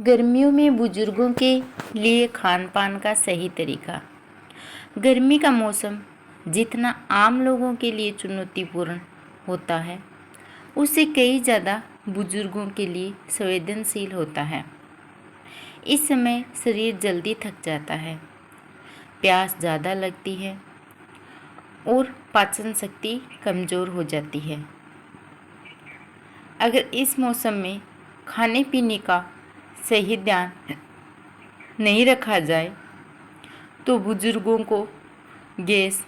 गर्मियों में बुजुर्गों के लिए खान पान का सही तरीका। गर्मी का मौसम जितना आम लोगों के लिए चुनौतीपूर्ण होता है, उससे कई ज़्यादा बुजुर्गों के लिए संवेदनशील होता है। इस समय शरीर जल्दी थक जाता है, प्यास ज़्यादा लगती है और पाचन शक्ति कमज़ोर हो जाती है। अगर इस मौसम में खाने पीने का सही ध्यान नहीं रखा जाए तो बुजुर्गों को गैस,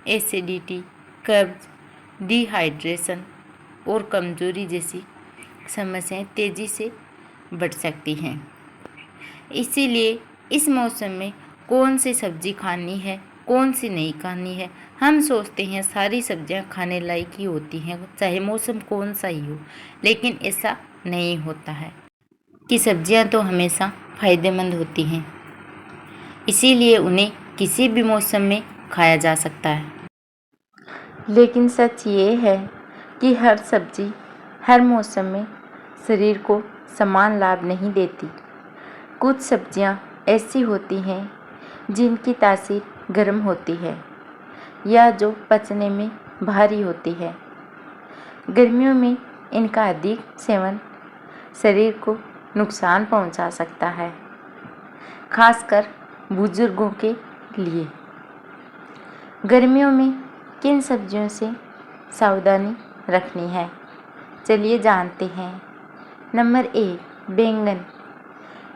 एसिडिटी, कब्ज, डिहाइड्रेशन और कमजोरी जैसी समस्याएं तेज़ी से बढ़ सकती हैं। इसीलिए इस मौसम में कौन सी सब्ज़ी खानी है, कौन सी नहीं खानी है, हम सोचते हैं सारी सब्जियां खाने लायक ही होती हैं, चाहे मौसम कौन सा ही हो। लेकिन ऐसा नहीं होता है कि सब्जियां तो हमेशा फ़ायदेमंद होती हैं, इसीलिए उन्हें किसी भी मौसम में खाया जा सकता है। लेकिन सच ये है कि हर सब्जी हर मौसम में शरीर को समान लाभ नहीं देती। कुछ सब्जियां ऐसी होती हैं जिनकी तासीर गर्म होती है या जो पचने में भारी होती है। गर्मियों में इनका अधिक सेवन शरीर को नुकसान पहुंचा सकता है, खासकर बुजुर्गों के लिए। गर्मियों में किन सब्जियों से सावधानी रखनी है, चलिए जानते हैं। नंबर 1, बैंगन।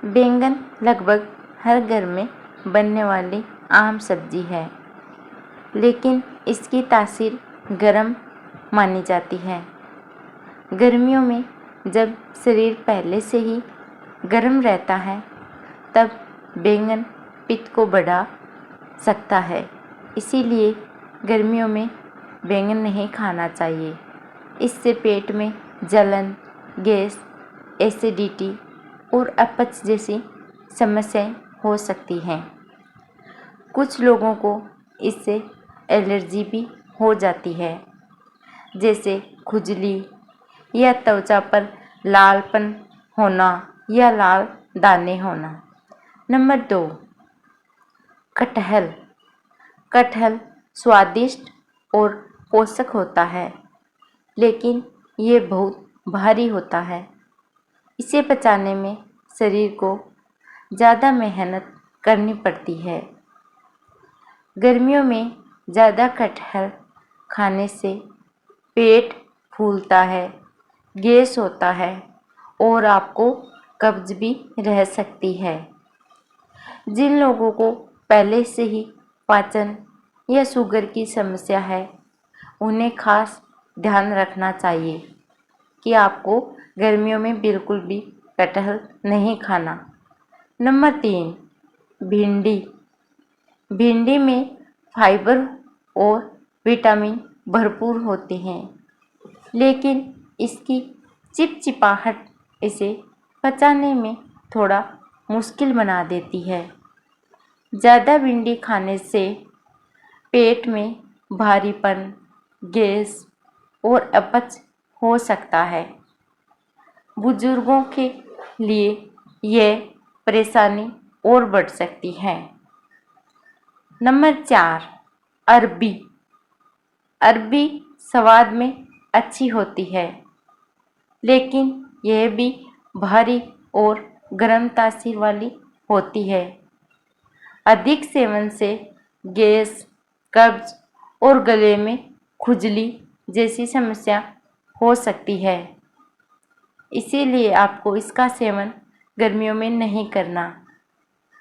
बैंगन लगभग हर घर में बनने वाली आम सब्जी है, लेकिन इसकी तासीर गर्म मानी जाती है। गर्मियों में जब शरीर पहले से ही गर्म रहता है, तब बैंगन पित्त को बढ़ा सकता है। इसीलिए गर्मियों में बैंगन नहीं खाना चाहिए। इससे पेट में जलन, गैस, एसिडिटी और अपच जैसी समस्याएं हो सकती हैं। कुछ लोगों को इससे एलर्जी भी हो जाती है, जैसे खुजली या त्वचा पर लालपन होना या लाल दाने होना। नंबर 2, कटहल। कटहल स्वादिष्ट और पोषक होता है, लेकिन ये बहुत भारी होता है। इसे पचाने में शरीर को ज़्यादा मेहनत करनी पड़ती है। गर्मियों में ज़्यादा कटहल खाने से पेट फूलता है, गैस होता है और आपको कब्ज भी रह सकती है। जिन लोगों को पहले से ही पाचन या शुगर की समस्या है, उन्हें खास ध्यान रखना चाहिए कि आपको गर्मियों में बिल्कुल भी कटहल नहीं खाना। नंबर 3, भिंडी। भिंडी में फाइबर और विटामिन भरपूर होते हैं, लेकिन इसकी चिपचिपाहट इसे पचाने में थोड़ा मुश्किल बना देती है। ज़्यादा भिंडी खाने से पेट में भारीपन, गैस और अपच हो सकता है। बुजुर्गों के लिए यह परेशानी और बढ़ सकती है। नंबर 4, अरबी। अरबी स्वाद में अच्छी होती है, लेकिन यह भी भारी और गर्म तासीर वाली होती है। अधिक सेवन से गैस, कब्ज और गले में खुजली जैसी समस्या हो सकती है। इसीलिए आपको इसका सेवन गर्मियों में नहीं करना।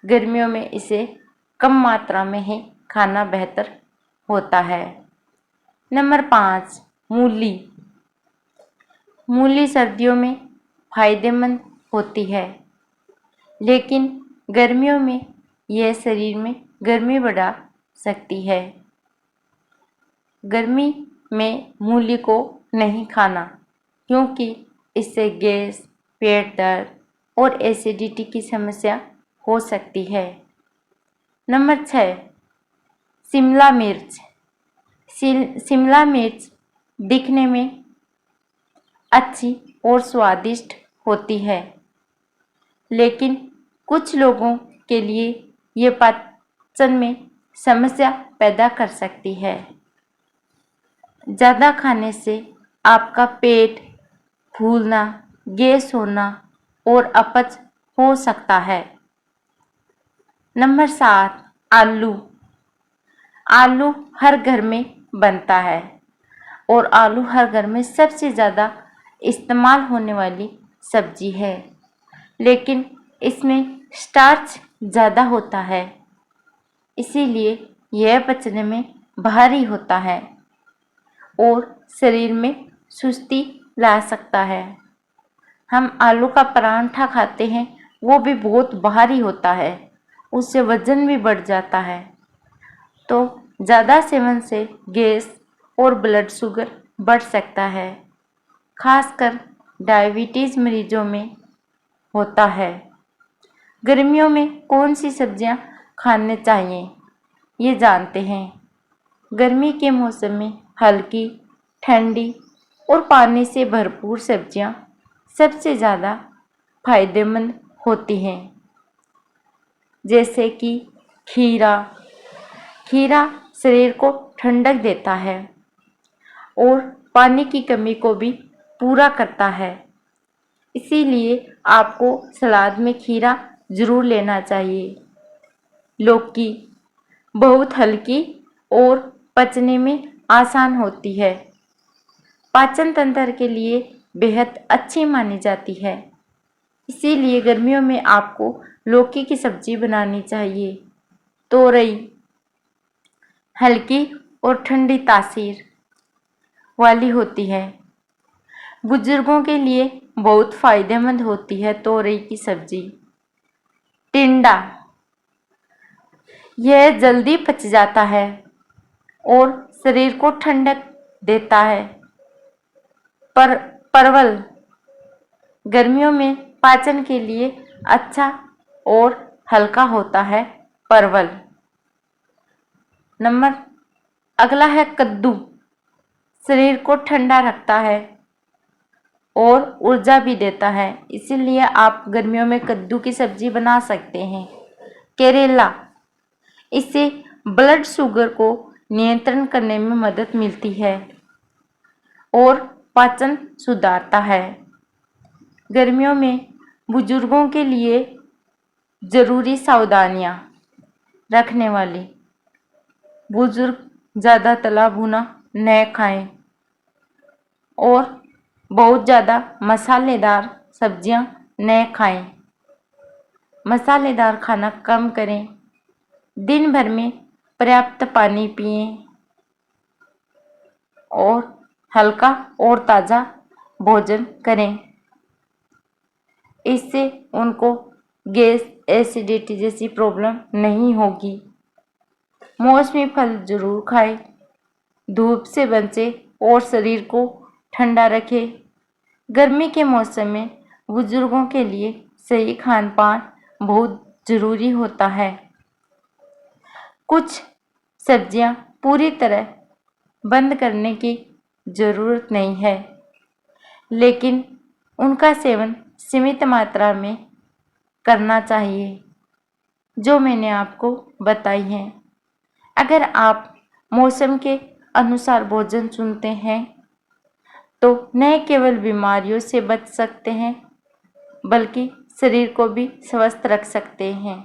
गर्मियों में इसे कम मात्रा में ही खाना बेहतर होता है। नंबर 5, मूली। मूली सर्दियों में फायदेमंद होती है, लेकिन गर्मियों में यह शरीर में गर्मी बढ़ा सकती है। गर्मी में मूली को नहीं खाना, क्योंकि इससे गैस, पेट दर्द और एसिडिटी की समस्या हो सकती है। नंबर 6, शिमला मिर्च। शिमला मिर्च दिखने में अच्छी और स्वादिष्ट होती है, लेकिन कुछ लोगों के लिए ये पाचन में समस्या पैदा कर सकती है। ज़्यादा खाने से आपका पेट फूलना, गैस होना और अपच हो सकता है। नंबर 7, आलू। आलू हर घर में बनता है और आलू हर घर में सबसे ज़्यादा इस्तेमाल होने वाली सब्जी है, लेकिन इसमें स्टार्च ज़्यादा होता है, इसीलिए यह पचने में भारी होता है और शरीर में सुस्ती ला सकता है। हम आलू का परांठा खाते हैं, वो भी बहुत भारी होता है, उससे वजन भी बढ़ जाता है। तो ज़्यादा सेवन से गैस और ब्लड शुगर बढ़ सकता है, खासकर डायबिटीज़ मरीजों में होता है। गर्मियों में कौन सी सब्जियां खाने चाहिए, ये जानते हैं। गर्मी के मौसम में हल्की, ठंडी और पानी से भरपूर सब्जियां सबसे ज़्यादा फायदेमंद होती हैं, जैसे कि खीरा। खीरा शरीर को ठंडक देता है और पानी की कमी को भी पूरा करता है, इसीलिए आपको सलाद में खीरा ज़रूर लेना चाहिए। लौकी बहुत हल्की और पचने में आसान होती है, पाचन तंत्र के लिए बेहद अच्छी मानी जाती है, इसीलिए गर्मियों में आपको लौकी की सब्जी बनानी चाहिए। तोरई हल्की और ठंडी तासीर वाली होती है, बुजुर्गों के लिए बहुत फायदेमंद होती है तोरई की सब्जी। टिंडा यह जल्दी पच जाता है और शरीर को ठंडक देता है। परवल गर्मियों में पाचन के लिए अच्छा और हल्का होता है परवल। अगला है कद्दू। शरीर को ठंडा रखता है और ऊर्जा भी देता है, इसीलिए आप गर्मियों में कद्दू की सब्जी बना सकते हैं। करेला, इससे ब्लड शुगर को नियंत्रण करने में मदद मिलती है और पाचन सुधारता है। गर्मियों में बुजुर्गों के लिए ज़रूरी सावधानियां रखने वाली। बुजुर्ग ज़्यादा तला भुना न खाएं और बहुत ज़्यादा मसालेदार सब्जियां न खाएं। मसालेदार खाना कम करें। दिन भर में पर्याप्त पानी पिएं और हल्का और ताज़ा भोजन करें। इससे उनको गैस, एसिडिटी जैसी प्रॉब्लम नहीं होगी। मौसमी फल जरूर खाएं, धूप से बचें और शरीर को ठंडा रखें। गर्मी के मौसम में बुजुर्गों के लिए सही खान पान बहुत ज़रूरी होता है। कुछ सब्जियां पूरी तरह बंद करने की ज़रूरत नहीं है, लेकिन उनका सेवन सीमित मात्रा में करना चाहिए, जो मैंने आपको बताई हैं। अगर आप मौसम के अनुसार भोजन चुनते हैं तो न केवल बीमारियों से बच सकते हैं, बल्कि शरीर को भी स्वस्थ रख सकते हैं।